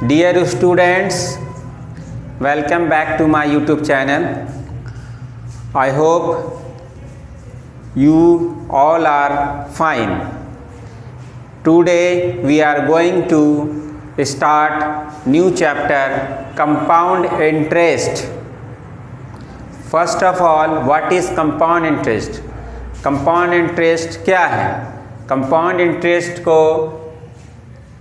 Dear students, welcome back to my YouTube channel. I hope you all are fine. Today we are going to start new chapter, compound interest. First of all, what is compound interest? Compound interest क्या है? Compound interest को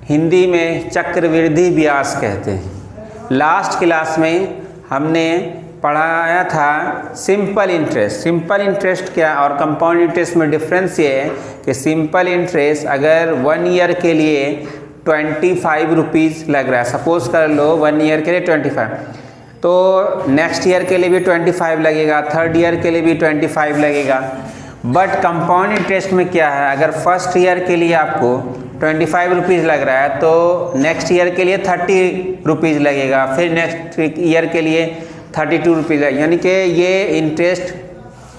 हिंदी में चक्रवृद्धि ब्याज कहते हैं। Last class में हमने पढ़ाया था सिंपल इंटरेस्ट। सिंपल इंटरेस्ट क्या और कंपाउंड इंटरेस्ट में डिफरेंस ये है कि सिंपल इंटरेस्ट अगर 1 ईयर के लिए 25 रुपीज़ लग रहा है, सपोज कर लो 1 ईयर के लिए 25, तो नेक्स्ट ईयर के लिए भी 25 लगेगा, थर्ड ईयर के लिए भी 25 लगेगा। बट कंपाउंड इंटरेस्ट में क्या है, अगर फर्स्ट ईयर के लिए आपको 25 रुपीज़ लग रहा है तो नेक्स्ट ईयर के लिए 30 रुपीज़ लगेगा, फिर नेक्स्ट ईयर के लिए 32 रुपीज़ लगेगा, यानी कि ये इंटरेस्ट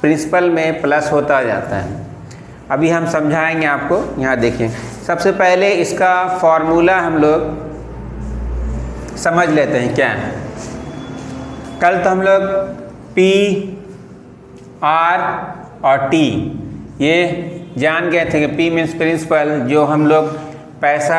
प्रिंसिपल में प्लस होता जाता है। अभी हम समझाएंगे आपको। यहाँ देखें, सबसे पहले इसका फॉर्मूला हम लोग समझ लेते हैं क्या है। कल तो हम लोग पी, आर और टी ये जान गए थे कि पी मीन्स प्रिंसिपल, जो हम लोग पैसा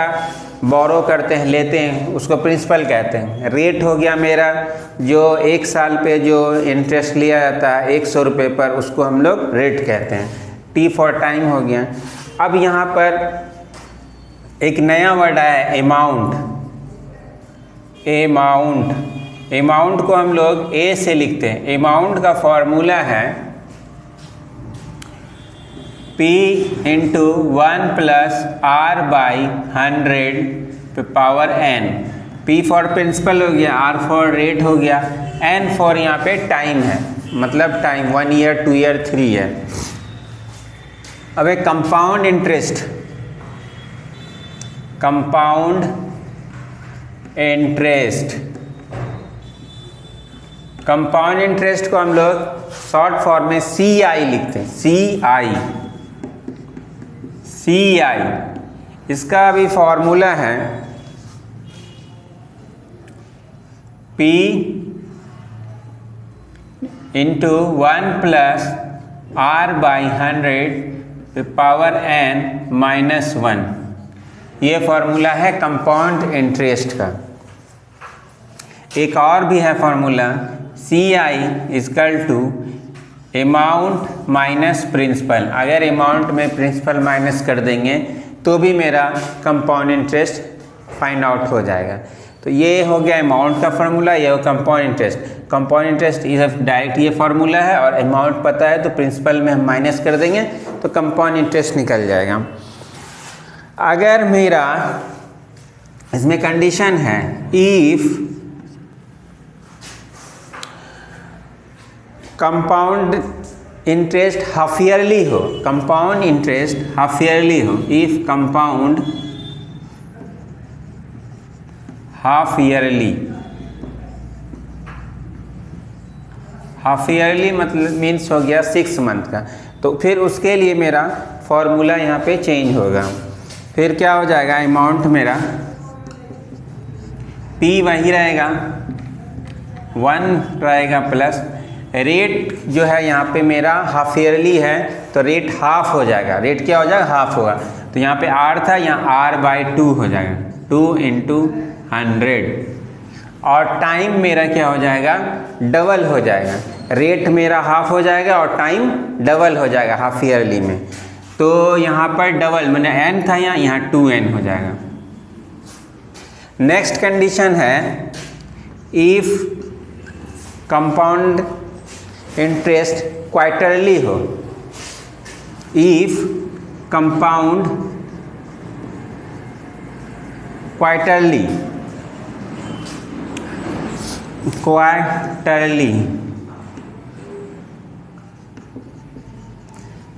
बोरो करते हैं, लेते हैं, उसको प्रिंसिपल कहते हैं। रेट हो गया मेरा, जो 1 साल पे जो इंटरेस्ट लिया जाता है 100 रुपये पर, उसको हम लोग रेट कहते हैं। टी फॉर टाइम हो गया। अब यहाँ पर एक नया वर्ड आया है अमाउंट। अमाउंट, अमाउंट को हम लोग ए से लिखते हैं। अमाउंट का फॉर्मूला है P into 1 plus R by 100 power n। P for principal हो गया, R फॉर रेट हो गया, n फॉर यहाँ पे टाइम है, मतलब टाइम 1 ईयर, 2 ईयर, 3 ईयर। अब एक compound interest, compound interest, compound interest को हम लोग शॉर्ट फॉर्म में CI लिखते हैं। CI इसका भी फॉर्मूला है P into 1 plus R by 100 power n minus 1। ये फॉर्मूला है कंपाउंड इंटरेस्ट का। एक और भी है formula, CI equal to amount minus principal. अगर अमाउंट में प्रिंसिपल माइनस कर देंगे तो भी मेरा कंपाउंड इंटरेस्ट फाइंड आउट हो जाएगा। तो ये हो गया अमाउंट का फार्मूला, ये हो compound interest. Compound interest is direct ये फार्मूला है, और अमाउंट पता है तो प्रिंसिपल में हम माइनस कर देंगे तो कंपाउंड इंटरेस्ट निकल जाएगा। अगर मेरा इसमें कंडीशन है if compound interest half yearly हो, कंपाउंड इंटरेस्ट हाफ ईयरली हो, if compound half yearly, half yearly मतलब मीन्स हो गया 6 मंथ का, तो फिर उसके लिए मेरा फॉर्मूला यहाँ पे चेंज होगा। फिर क्या हो जाएगा, अमाउंट मेरा P वही रहेगा, 1 रहेगा प्लस रेट जो है यहाँ पे मेरा हाफ ईयरली है तो रेट हाफ हो जाएगा। रेट क्या हो जाएगा, हाफ होगा। तो यहाँ पे R था, यहाँ R बाई 2 हो जाएगा, 2 इंटू 100। और टाइम मेरा क्या हो जाएगा, डबल हो जाएगा। रेट मेरा हाफ हो जाएगा और टाइम डबल हो जाएगा हाफ ईयरली में। तो यहाँ पर डबल मैंने n था, यहाँ 2n हो जाएगा। नेक्स्ट कंडीशन है इफ कंपाउंड इंटरेस्ट क्वार्टरली हो, इफ कंपाउंड क्वार्टरली,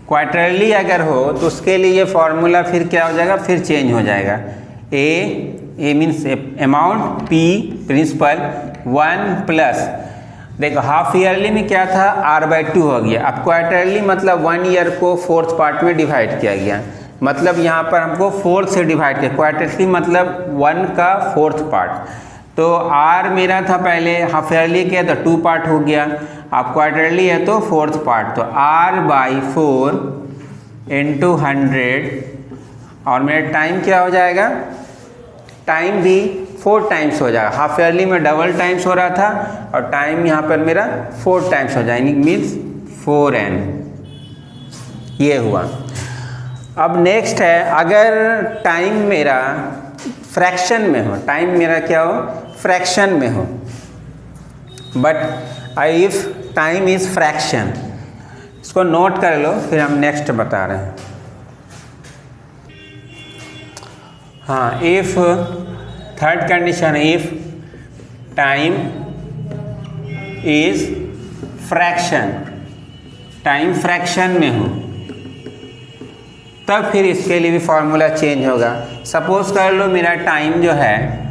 क्वार्टरली अगर हो तो उसके लिए ये फॉर्मूला फिर क्या हो जाएगा, फिर चेंज हो जाएगा। A means amount, P principal, 1 plus, देखो हाफ ईयरली में क्या था, R बाई 2 हो गया। अब क्वार्टरली मतलब 1 ईयर को 4th पार्ट में डिवाइड किया गया, मतलब यहाँ पर हमको 4 से डिवाइड किया, क्वार्टरली मतलब 1 का 4th पार्ट। तो r मेरा था पहले हाफ ईयरली किया तो 2 पार्ट हो गया, अब क्वार्टरली है तो 4th पार्ट, तो r/4 × 100 और मेरा टाइम क्या हो जाएगा, टाइम भी 4 टाइम्स हो जाएगा। हाफ ईयरली में डबल टाइम्स हो रहा था और टाइम यहाँ पर मेरा 4 टाइम्स हो जाएगी, मीन्स 4n। ये हुआ। अब नेक्स्ट है, अगर टाइम मेरा फ्रैक्शन में हो, टाइम मेरा क्या हो, फ्रैक्शन में हो, but if time is fraction, इसको नोट कर लो, फिर हम नेक्स्ट बता रहे हैं। हाँ, if third condition, if time is fraction, time fraction में हो, तब फिर इसके लिए भी फॉर्मूला चेंज होगा। सपोज कर लो मेरा टाइम जो है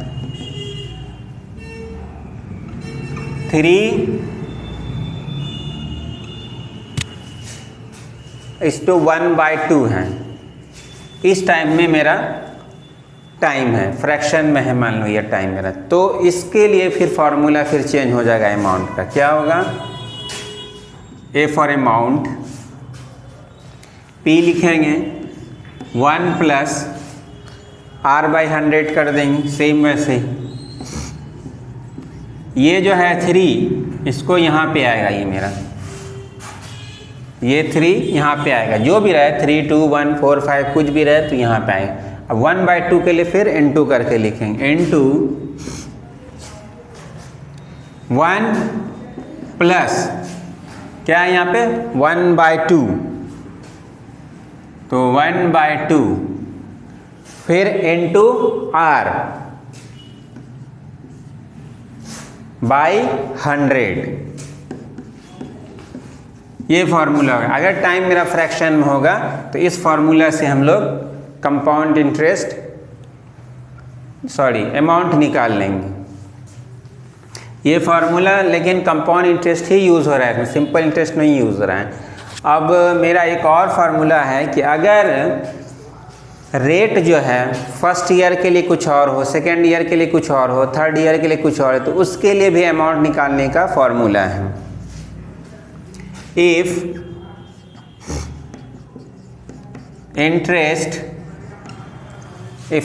3:1/2 है, इस टाइम में मेरा टाइम है, फ्रैक्शन में है मान लो ये टाइम मेरा, तो इसके लिए फिर फॉर्मूला फिर चेंज हो जाएगा अमाउंट का। क्या होगा, ए फॉर अमाउंट, पी लिखेंगे 1 + r/100 कर देंगे, सेम वैसे ही। ये जो है 3, इसको यहाँ पे आएगा, ये मेरा ये 3 यहाँ पे आएगा, जो भी रहे 3, 2, 1, 4, 5 कुछ भी रहे तो यहाँ पे आएगा। अब 1/2 के लिए फिर n2 करके लिखेंगे, n2 1 प्लस क्या है यहाँ पे 1/2, तो 1/2 फिर into r by 100, ये फॉर्मूला होगा। अगर टाइम मेरा फ्रैक्शन में होगा तो इस फॉर्मूला से हम लोग कंपाउंड इंटरेस्ट अमाउंट निकाल लेंगे। ये फार्मूला लेकिन कंपाउंड इंटरेस्ट ही यूज़ हो रहा है, सिंपल इंटरेस्ट नहीं यूज़ हो रहा है। अब मेरा एक और फार्मूला है कि अगर रेट जो है फर्स्ट ईयर के लिए कुछ और हो, सेकेंड ईयर के लिए कुछ और हो, थर्ड ईयर के लिए कुछ और है, तो उसके लिए भी अमाउंट निकालने का फॉर्मूला है। If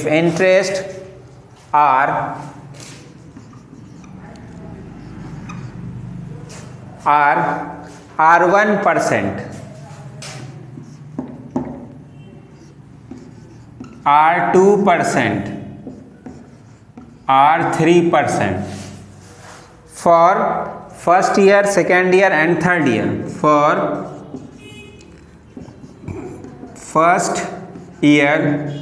interest are R1%, R2%, R3% for first year, second year and third year. For first year,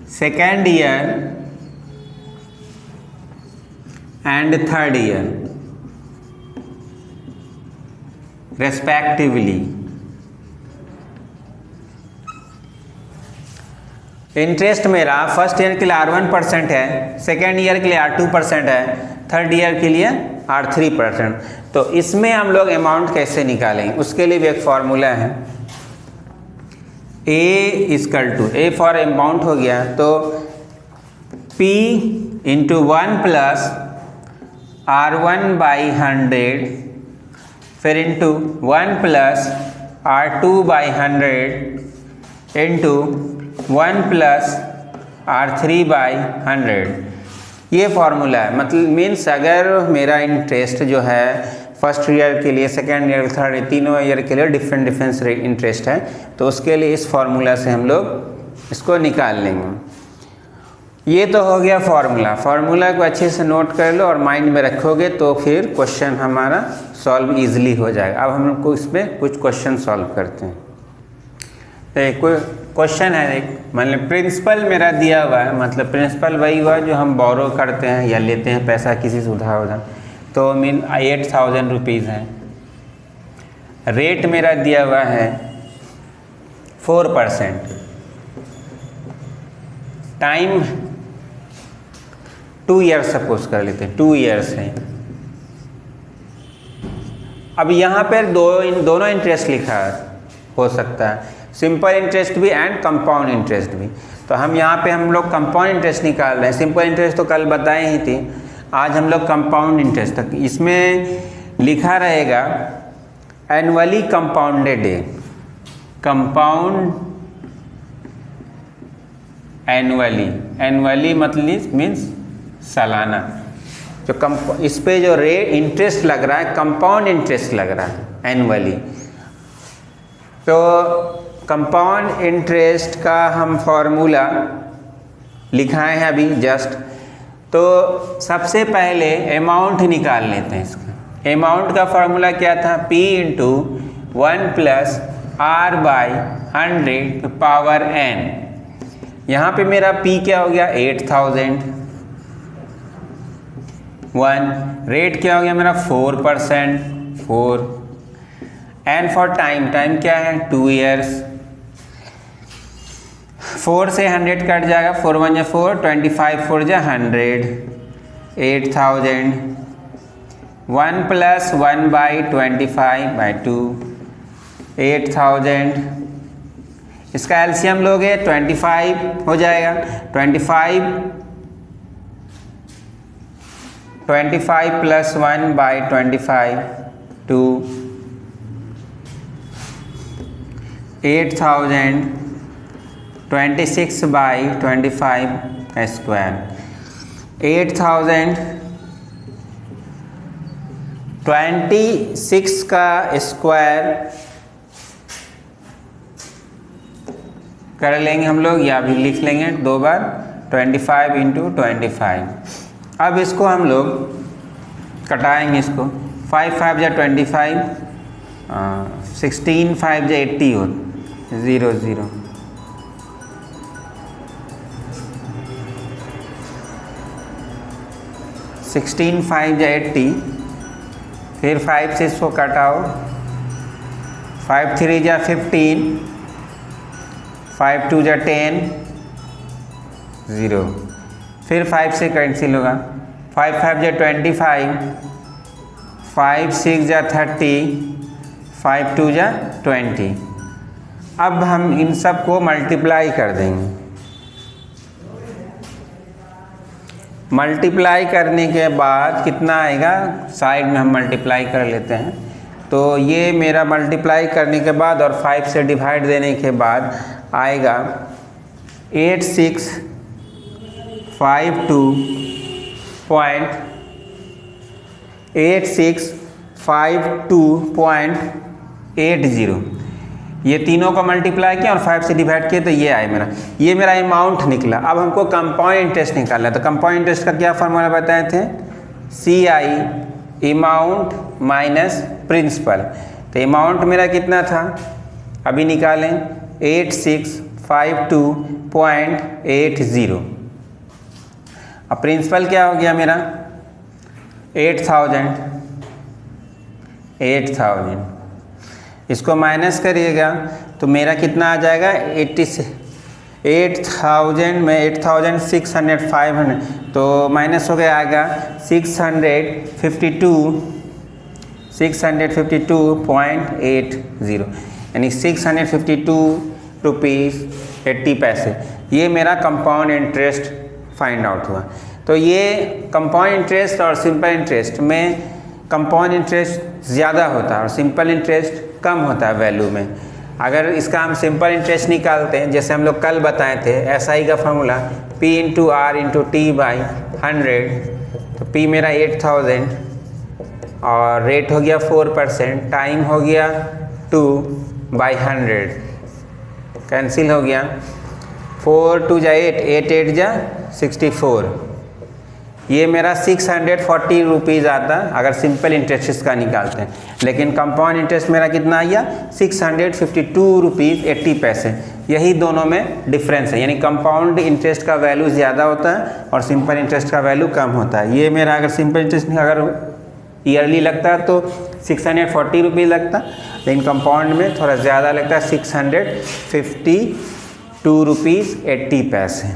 second year and third year respectively, interest मेरा फर्स्ट ईयर के लिए R1% है, सेकेंड ईयर के लिए R2% है, third year के लिए R3%। तो इसमें हम लोग अमाउंट कैसे निकालेंगे, उसके लिए भी एक फॉर्मूला है। A फॉर अमाउंट हो गया तो P × 1 + R1/100 फिर इंटू 1 + R2/100 इंटू 1 + R3/100, ये फार्मूला है। मतलब मीन्स अगर मेरा इंटरेस्ट जो है फर्स्ट ईयर के लिए, सेकेंड ईयर, थर्ड, तीनों ईयर के लिए डिफरेंट इंटरेस्ट है, तो उसके लिए इस फार्मूला से हम लोग इसको निकाल लेंगे। ये तो हो गया फार्मूला को अच्छे से नोट कर लो और माइंड में रखोगे तो फिर क्वेश्चन हमारा सॉल्व इजीली हो जाएगा। अब हम लोग को इसमें कुछ क्वेश्चन सॉल्व करते हैं। कोई क्वेश्चन है, एक मतलब प्रिंसिपल मेरा दिया हुआ है, मतलब प्रिंसिपल वही हुआ जो हम बोरो करते हैं या लेते हैं पैसा किसी से उधार, तो मीन 8000 रुपीज़ है। रेट मेरा दिया हुआ है 4%, टाइम 2 ईयर्स सपोज कर लेते हैं, 2 ईयर्स है। अब यहाँ पर दोनों इंटरेस्ट लिखा है, हो सकता है, सिंपल इंटरेस्ट भी एंड कंपाउंड इंटरेस्ट भी। तो हम यहाँ पे हम लोग कंपाउंड इंटरेस्ट निकाल रहे हैं, सिंपल इंटरेस्ट तो कल बताए ही थे, आज हम लोग कंपाउंड इंटरेस्ट तक। इसमें लिखा रहेगा एनुअली कंपाउंडेड है, कंपाउंड एनुअली मतलब मीन्स सालाना। जो इस पे जो रेट इंटरेस्ट लग रहा है कंपाउंड इंटरेस्ट लग रहा है एनुअली। तो कंपाउंड इंटरेस्ट का हम फॉर्मूला लिखाए हैं अभी जस्ट। तो सबसे पहले अमाउंट निकाल लेते हैं इसका। अमाउंट का फॉर्मूला क्या था, P into 1 plus R by 100 power n। यहाँ पे मेरा P क्या हो गया 8000, 1 रेट क्या हो गया मेरा 4%, 4 एन फॉर टाइम, टाइम क्या है 2 ईयर्स। 4 से 100 कट जाएगा, 4 1 4, 25 4 100, 8000, 1 प्लस 1 बाई 25 बाई 2, 8000। इसका एलसीएम लोगे 25 हो जाएगा, 25 प्लस 1 बाई 25 2, 8000, 26 बाई 25 का स्क्वायर, 8000 26 का स्क्वायर कर लेंगे हम लोग, या भी लिख लेंगे 2 बार 25 इंटू 25। अब इसको हम लोग कटाएंगे इसको, 5 5 जा 25, 16 5 जा 80 हो 0 0, 16 5 जा 80, फिर 5 से इसको कटाओ, 5 3 जा 15, 5 2 जा 10 0, फिर 5 से कैंसिल होगा, 5 5 जा 25, 5 6 जा 30, 5 2 जा 20। अब हम इन सब को मल्टीप्लाई कर देंगे। मल्टीप्लाई करने के बाद कितना आएगा, साइड में हम मल्टीप्लाई कर लेते हैं। तो ये मेरा मल्टीप्लाई करने के बाद और 5 से डिवाइड देने के बाद आएगा 8652.80। ये तीनों को मल्टीप्लाई किया और 5 से डिवाइड किया तो ये आए मेरा, ये मेरा अमाउंट निकला। अब हमको कंपाउंड इंटरेस्ट निकालना है। तो कंपाउंड इंटरेस्ट का क्या फॉर्मूला बताए थे, CI अमाउंट माइनस प्रिंसिपल। तो अमाउंट मेरा कितना था अभी निकालें, 8652.80। अब प्रिंसिपल क्या हो गया मेरा 8000। इसको माइनस करिएगा तो मेरा कितना आ जाएगा 8000 में 8600 500, तो माइनस हो गया आएगा 652.80, यानी 652 रुपीज़ 80 पैसे। ये मेरा कंपाउंड इंटरेस्ट फाइंड आउट हुआ। तो ये कंपाउंड इंटरेस्ट और सिंपल इंटरेस्ट में कंपाउंड इंटरेस्ट ज़्यादा होता है और सिंपल इंटरेस्ट कम होता है वैल्यू में। अगर इसका हम सिंपल इंटरेस्ट निकालते हैं, जैसे हम लोग कल बताए थे SI का formula P into R into T by 100। तो P मेरा 8000 और रेट हो गया 4%, टाइम हो गया 2/100, कैंसिल हो गया, 4 2 जा 8, 8 8 जा 64। ये मेरा 640 रुपीज़ आता अगर सिंपल इंटरेस्ट इसका निकालते हैं। लेकिन कंपाउंड इंटरेस्ट मेरा कितना आया 652 रुपीज़ 80 पैसे। यही दोनों में डिफरेंस है, यानी कंपाउंड इंटरेस्ट का वैल्यू ज़्यादा होता है और सिंपल इंटरेस्ट का वैल्यू कम होता है। ये मेरा अगर सिंपल इंटरेस्ट अगर ईयरली लगता है तो 640 रुपीज़ लगता, लेकिन कंपाउंड में थोड़ा ज़्यादा लगता है 652 रुपीज़ 80 पैसे।